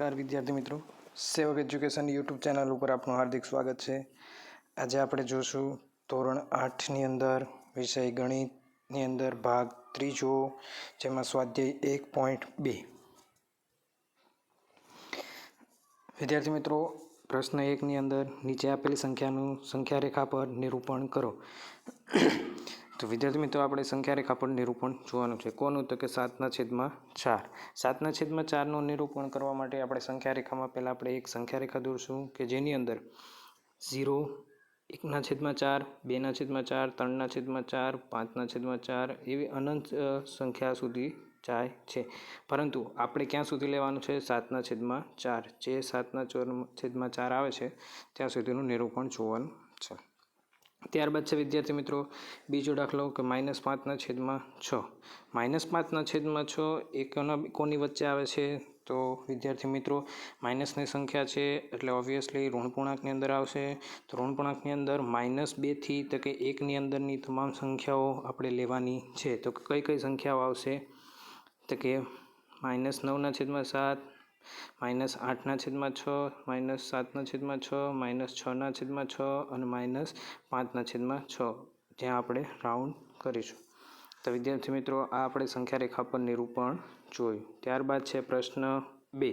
નમસ્કાર વિદ્યાર્થી મિત્રો, સેવક એજ્યુકેશન યુટ્યુબ ચેનલ ઉપર આપનું હાર્દિક સ્વાગત છે. આજે આપણે જોશું ધોરણ 8ની અંદર વિષય ગણિતની અંદર ભાગ ત્રીજો, જેમાં સ્વાધ્યાય 1.2. વિદ્યાર્થી મિત્રો, પ્રશ્ન 1ની અંદર નીચે આપેલી સંખ્યાનું સંખ્યા રેખા પર નિરૂપણ કરો. તો વિદ્યાર્થી મિત્રો, આપણે સંખ્યા રેખા પર નિરૂપણ જોવાનું છે. કોનું? તો કે 7/4. 7/4નું નિરૂપણ કરવા માટે આપણે સંખ્યા રેખામાં પહેલાં આપણે એક સંખ્યા રેખા દોરશું કે જેની અંદર 0, 1/4, 2/4, 3/4, 5/4 એવી અનંત સંખ્યા સુધી જાય છે. પરંતુ આપણે ક્યાં સુધી લેવાનું છે? 7/4. જે 7/4 આવે છે ત્યાં સુધીનું નિરૂપણ જોવાનું છે. ત્યારબાદ છે વિદ્યાર્થી મિત્રો બીજો દાખલો કે -5/6. -5/6 એ કોની વચ્ચે આવે છે? તો વિદ્યાર્થી મિત્રો માઇનસની સંખ્યા છે એટલે ઓબ્વિયસલી ઋણપૂર્ણાંકની અંદર આવશે. તો ઋણપૂર્ણાંકની અંદર -2થી તો કે 1ની અંદરની તમામ સંખ્યાઓ આપણે લેવાની છે. તો કઈ કઈ સંખ્યાઓ આવશે? તો કે -9/7, -8/6, -7/6, -6/6 અને -5/6, જ્યાં આપણે રાઉન્ડ કરીશું. તો વિદ્યાર્થી મિત્રો આ આપણે સંખ્યા રેખા પર નિરૂપણ જોયું. ત્યારબાદ છે પ્રશ્ન 2.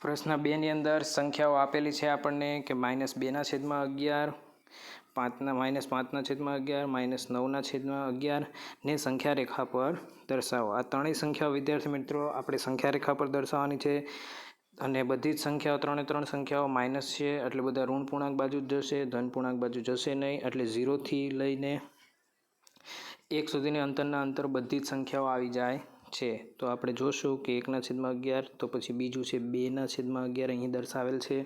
પ્રશ્ન 2ની અંદર સંખ્યાઓ આપેલી છે આપણને કે -2/11, -5/11, -9/11 ને સંખ્યા રેખા પર દર્શાવો. આ ત્રણેય સંખ્યાઓ વિદ્યાર્થી મિત્રો આપણે સંખ્યા રેખા પર દર્શાવવાની છે. અને બધી જ સંખ્યાઓ ત્રણ સંખ્યાઓ માઇનસ છે એટલે બધા ઋણપૂર્ણાંક બાજુ જ જશે, ધનપૂર્ણાંક બાજુ જશે નહીં. એટલે 0થી લઈને 1 સુધીની અંતર બધી જ સંખ્યાઓ આવી જાય છે. તો આપણે જોશું કે 1/11, તો પછી બીજું છે 2/11 અહીં દર્શાવેલ છે,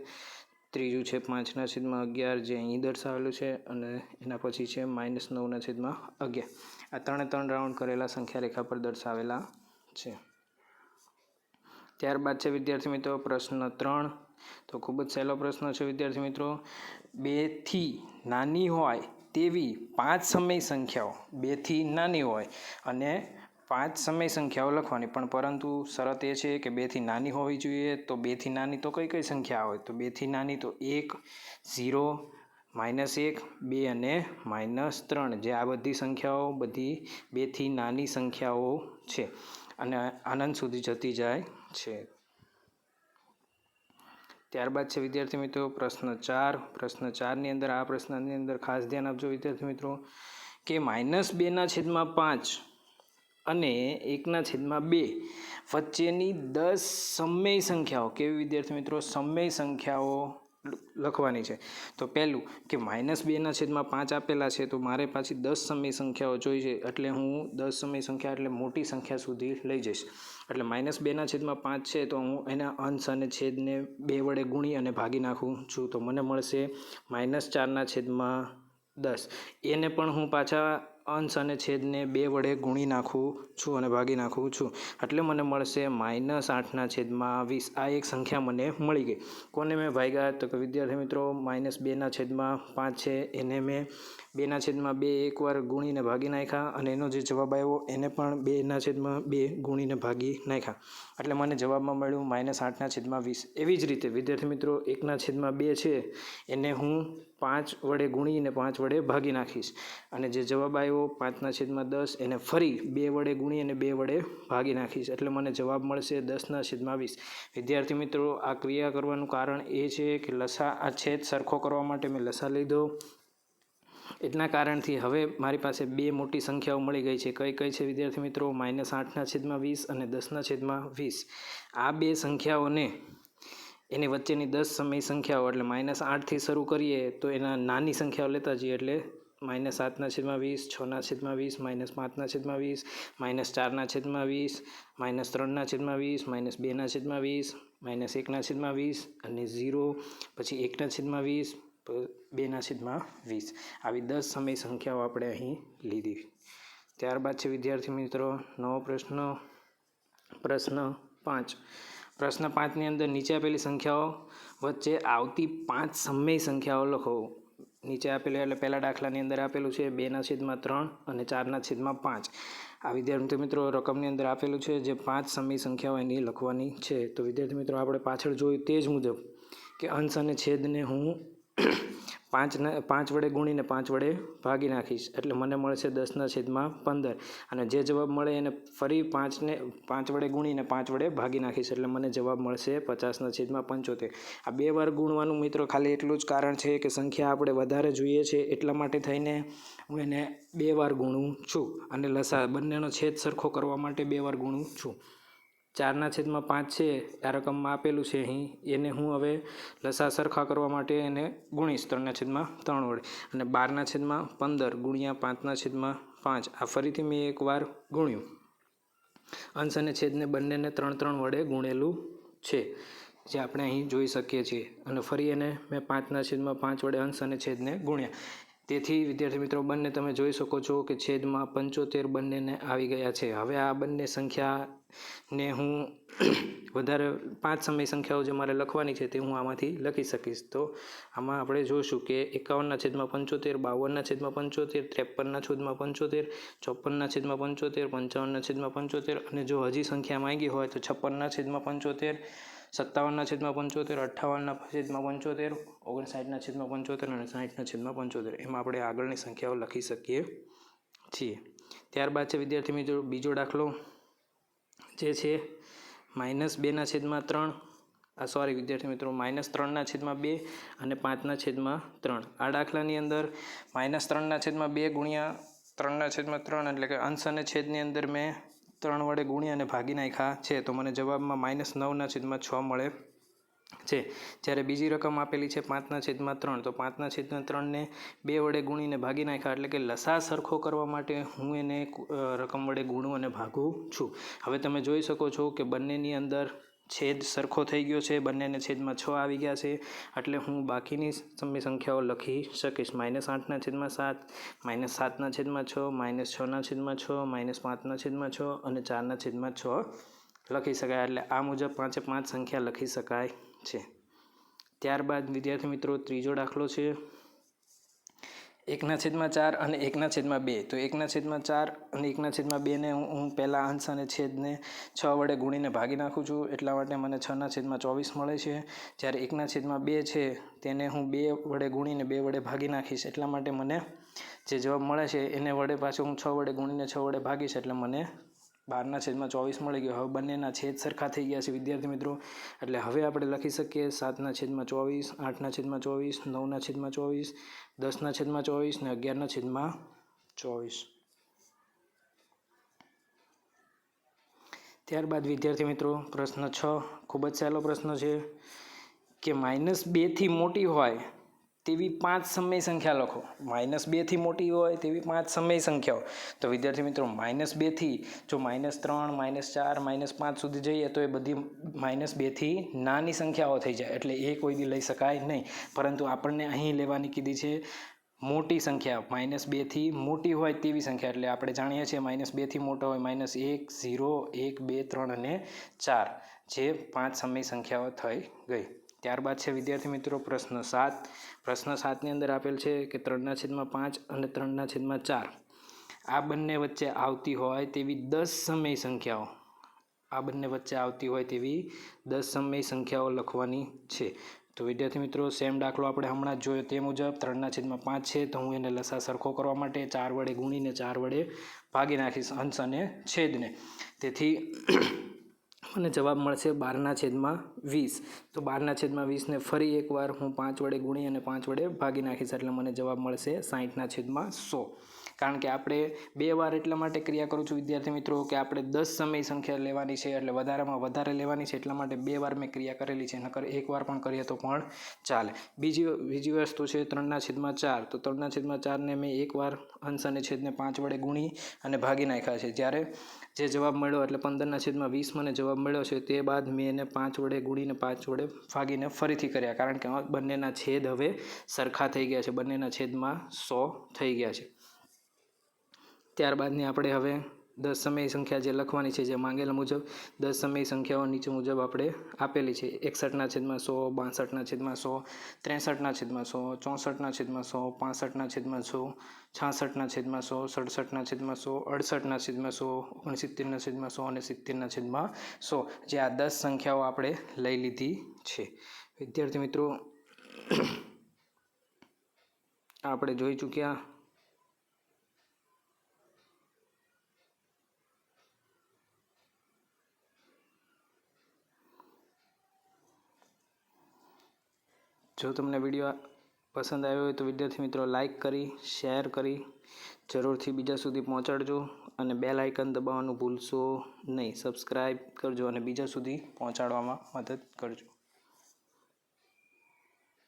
ત્રીજું છે 5/11 જે અહીં દર્શાવેલું છે, અને એના પછી છે -9/11. આ ત્રણ રાઉન્ડ કરેલા સંખ્યા રેખા પર દર્શાવેલા છે. ત્યારબાદ છે વિદ્યાર્થી મિત્રો પ્રશ્ન 3. તો ખૂબ જ સહેલો પ્રશ્ન છે વિદ્યાર્થી મિત્રો. 2થી નાની હોય તેવી 5 સમય સંખ્યાઓ, 2થી નાની હોય અને 5 સમય સંખ્યાઓ લખવાની, પણ પરંતુ શરત એ છે કે 2થી નાની હોવી જોઈએ. તો 2થી નાની તો કઈ કઈ સંખ્યા હોય? તો 2થી નાની તો 1, 0, -1, 2 અને -3, જે આ બધી સંખ્યાઓ બધી 2થી નાની સંખ્યાઓ છે અને આનંદ સુધી જતી જાય છે. ત્યારબાદ છે વિદ્યાર્થી મિત્રો પ્રશ્ન 4. પ્રશ્ન 4ની અંદર આ પ્રશ્નની અંદર ખાસ ધ્યાન આપજો વિદ્યાર્થી મિત્રો કે -2/5 અને 1/2 વચ્ચેની 10 સમય સંખ્યાઓ, કેવી વિદ્યાર્થી મિત્રો? સમય સંખ્યાઓ લખવાની છે. તો પહેલું કે -2/5 આપેલા છે તો મારે પાછી 10 સમય સંખ્યાઓ જોઈ છે, એટલે હું 10 સમય સંખ્યા એટલે મોટી સંખ્યા સુધી લઈ જઈશ. એટલે -2/5 છે તો હું એના અંશ અને છેદને 2 વડે ગુણી અને ભાગી નાખું છું. તો મને મળશે -4/10. એને પણ હું પાછા અંશ અને છેદને 2 વડે ગુણી નાખું છું અને ભાગી નાખું છું. એટલે મને મળશે -8/20. આ એક સંખ્યા મને મળી ગઈ. કોને મેં ભાગ્યા? તો કે વિદ્યાર્થી મિત્રો -2/5 છે એને મેં 2/2 એકવાર ગુણીને ભાગી નાખ્યા, અને એનો જે જવાબ આવ્યો એને પણ 2/2 ગુણીને ભાગી નાખ્યા. એટલે મને જવાબમાં મળ્યું -8/20. એવી જ રીતે વિદ્યાર્થી મિત્રો 1/2 છે એને હું 5 વડે ગુણીને 5 વડે ભાગી નાખીશ, અને જે જવાબ આવ્યો 5/10 એને ફરી 2 વડે ગુણી અને 2 વડે ભાગી નાખીશ. એટલે મને જવાબ મળશે 10/20. વિદ્યાર્થી મિત્રો આ ક્રિયા કરવાનું કારણ એ છે કે આ છેદ સરખો કરવા માટે મેં લસા લીધો. એટલા કારણથી હવે મારી પાસે 2 મોટી સંખ્યાઓ મળી ગઈ છે. કઈ કઈ છે વિદ્યાર્થી મિત્રો? -8/20 અને 10/20. આ 2 સંખ્યાઓને એની વચ્ચેની 10 સમય સંખ્યાઓ એટલે -8થી શરૂ કરીએ તો એના નાની સંખ્યાઓ લેતા જઈએ, એટલે -7/20, 6/20, -5/20, -4/20, -3/20, -2/20, -1/20 અને 0, પછી 1/20, 2/20. આવી 10 સમય સંખ્યાઓ આપણે અહીં લીધી. ત્યારબાદ છે વિદ્યાર્થી મિત્રો નવો પ્રશ્ન 5. પ્રશ્ન 5ની અંદર નીચે આપેલી સંખ્યાઓ વચ્ચે આવતી 5 સમય સંખ્યાઓ લખો. નીચે આપેલું એટલે પહેલા દાખલાની અંદર આપેલું છે 2/3 અને 4/5. આ વિદ્યાર્થી મિત્રો રકમની અંદર આપેલું છે જે 5 સમય સંખ્યાઓ એની લખવાની છે. તો વિદ્યાર્થી મિત્રો આપણે પાછળ જોયું તે જ મુજબ કે અંશ અને છેદને હું 5 વડે ગુણીને 5 વડે ભાગી નાખીશ એટલે મને મળશે 10/15 અને જે જવાબ મળે એને ફરી 5 વડે ગુણીને 5 વડે ભાગી નાખીશ એટલે મને જવાબ મળશે 50/75. આ 2 વાર ગુણવાનું મિત્રો ખાલી એટલું જ કારણ છે કે સંખ્યા આપણે વધારે જોઈએ છે એટલા માટે થઈને હું એને 2 વાર ગુણું છું અને લસા બંનેનો છેદ સરખો કરવા માટે 2 વાર ગુણું છું. 4/5 છે આ રકમમાં આપેલું છે અહીં એને હું હવે લસા સરખા કરવા માટે એને ગુણીશ 3/3 વડે અને 12/15 ગુણ્યા 5/5 આ ફરીથી મેં એક વાર ગુણ્યું. અંશ અને છેદને બંનેને 3 વડે ગુણેલું છે જે આપણે અહીં જોઈ શકીએ છીએ અને ફરી એને મેં 5/5 વડે અંશ અને છેદને ગુણ્યા. તેથી વિદ્યાર્થી મિત્રો બંને તમે જોઈ શકો છો કે છેદમાં 75 બંનેને આવી ગયા છે. હવે આ બંને સંખ્યાને હું વધારે 5 સમય સંખ્યાઓ જે મારે લખવાની છે તે હું આમાંથી લખી શકીશ. તો આમાં આપણે જોઈશું કે 51/75, 52/75, 53/75, 54/75, 55/75 અને જો હજી સંખ્યા માંગી હોય તો 56/75, 57/75, 58/75, 59/75 અને 60/75 એમાં આપણે આગળની સંખ્યાઓ લખી શકીએ છીએ. ત્યારબાદ છે વિદ્યાર્થી મિત્રો બીજો દાખલો જે છે -2/3 વિદ્યાર્થી મિત્રો -3/2 અને 5/3. આ દાખલાની અંદર -3/2 ગુણ્યા 3/3 એટલે કે અંશ અને છેદની અંદર મેં 3 વડે ગુણ્યા અને ભાગી નાખ્યા છે તો મને જવાબમાં -9/6 મળે છે. જ્યારે બીજી રકમ આપેલી છે 5/3 તો 5/3ને 2 વડે ગુણીને ભાગી નાખ્યા એટલે કે લસા સરખો કરવા માટે હું એને રકમ વડે ગુણું અને ભાગું છું. હવે તમે જોઈ શકો છો કે બંનેની અંદર છેદ સરખો થઈ ગયો છે, બંનેને છેદમાં 6 આવી ગયા છે એટલે હું બાકીની સમય સંખ્યાઓ લખી શકીશ. -8/7, -7/6, -6/6, -5/6 અને 4/6 લખી શકાય એટલે આ મુજબ 5 સંખ્યા લખી શકાય છે. ત્યારબાદ વિદ્યાર્થી મિત્રો ત્રીજો દાખલો છે 1/4 અને 1/2. તો 1/4 અને 1/2 ને હું પહેલાં અંશ અને છેદને 6 વડે ગુણીને ભાગી નાખું છું એટલા માટે મને 6/24 મળે છે. જ્યારે 1/2 છે તેને હું 2 વડે ગુણીને 2 વડે ભાગી નાખીશ એટલા માટે મને જે જવાબ મળે છે એને વડે પાછું હું 6 વડે ગુણીને 6 વડે ભાગીશ એટલે મને 12/24 મળી ગયો. હવે બંનેના છેદ સરખા થઈ ગયા છે વિદ્યાર્થી મિત્રો એટલે હવે આપણે લખી શકીએ 7/24, 8/24, 9/24, 10/24 ને 11/24. ત્યારબાદ વિદ્યાર્થી મિત્રો પ્રશ્ન 6 ખૂબ જ સહેલો પ્રશ્ન છે કે -2થી મોટી હોય તેવી 5 સમય સંખ્યા લખો. -2થી મોટી હોય તેવી 5 સમય સંખ્યાઓ. તો વિદ્યાર્થી મિત્રો -2થી જો -3, -4, -5 સુધી જઈએ તો એ બધી -2થી નાની સંખ્યાઓ થઈ જાય એટલે એ કોઈ દી લઈ શકાય નહીં. પરંતુ આપણને અહીં લેવાની કીધી છે મોટી સંખ્યા, -2થી મોટી હોય તેવી સંખ્યા એટલે આપણે જાણીએ છીએ -2થી મોટા હોય -1, 0, 1, 2, 3 અને 4 જે 5 સમય સંખ્યાઓ થઈ ગઈ. ત્યારબાદ છે વિદ્યાર્થી મિત્રો પ્રશ્ન 7. પ્રશ્ન 7ની અંદર આપેલ છે કે 3/5 અને 3/4 આ બંને વચ્ચે આવતી હોય તેવી 10 સમય સંખ્યાઓ સમય સંખ્યાઓ લખવાની છે. તો વિદ્યાર્થી મિત્રો સેમ દાખલો આપણે હમણાં જ જોયો તે મુજબ 3/5 છે તો હું એને લસા સરખો કરવા માટે 4 વડે ગુણીને 4 વડે ભાગી નાખીશ અંશ અને છેદને. તેથી મને જવાબ મળશે 12/20. તો 12/20 ને ફરી એકવાર હું 5 વડે ગુણી અને 5 વડે ભાગી નાખીશ એટલે મને જવાબ મળશે 60/100. કારણ કે આપણે 2 વાર એટલા માટે ક્રિયા કરું છું વિદ્યાર્થી મિત્રો કે આપણે 10 સમય સંખ્યા લેવાની છે એટલે વધારેમાં વધારે લેવાની છે એટલા માટે 2 વાર મેં ક્રિયા કરેલી છે. નકર એક વાર પણ કરીએ તો પણ ચાલે. બીજી વસ્તુ છે 3/4. તો 3/4ને મેં એક વાર અંશ અને છેદને 5 વડે ગુણી અને ભાગી નાખ્યા છે. જ્યારે જે જવાબ મળ્યો એટલે 15/20 મને જવાબ મળ્યો છે તે બાદ મેં એને 5 વડે ગુણીને 5 વડે ભાગીને ફરીથી કર્યા કારણ કે બંનેના છેદ હવે સરખા થઈ ગયા છે, બંનેના છેદમાં 100 થઈ ગયા છે. ત્યારબાદની આપણે હવે 10 સમય સંખ્યા જે લખવાની છે જે માંગેલા મુજબ 10 સમય સંખ્યાઓ નીચે મુજબ આપણે આપેલી છે 61/100, 62/100, 63/100, 64/100, 65/100, 66/100, 67/100, 68/100, 69/100 અને 70/100 જે આ 10 સંખ્યાઓ આપણે લઈ લીધી છે. વિદ્યાર્થી મિત્રો, આપણે જોઈ ચૂક્યા. જો તમને વિડીયો પસંદ આવ્યો હોય તો વિદ્યાર્થી મિત્રો લાઈક કરી, શેર કરી જરૂરથી બીજા સુધી પહોંચાડજો અને બેલ આઇકન દબાવવાનું ભૂલશો નહીં. સબસ્ક્રાઈબ કરજો અને બીજા સુધી પહોંચાડવામાં મદદ કરજો.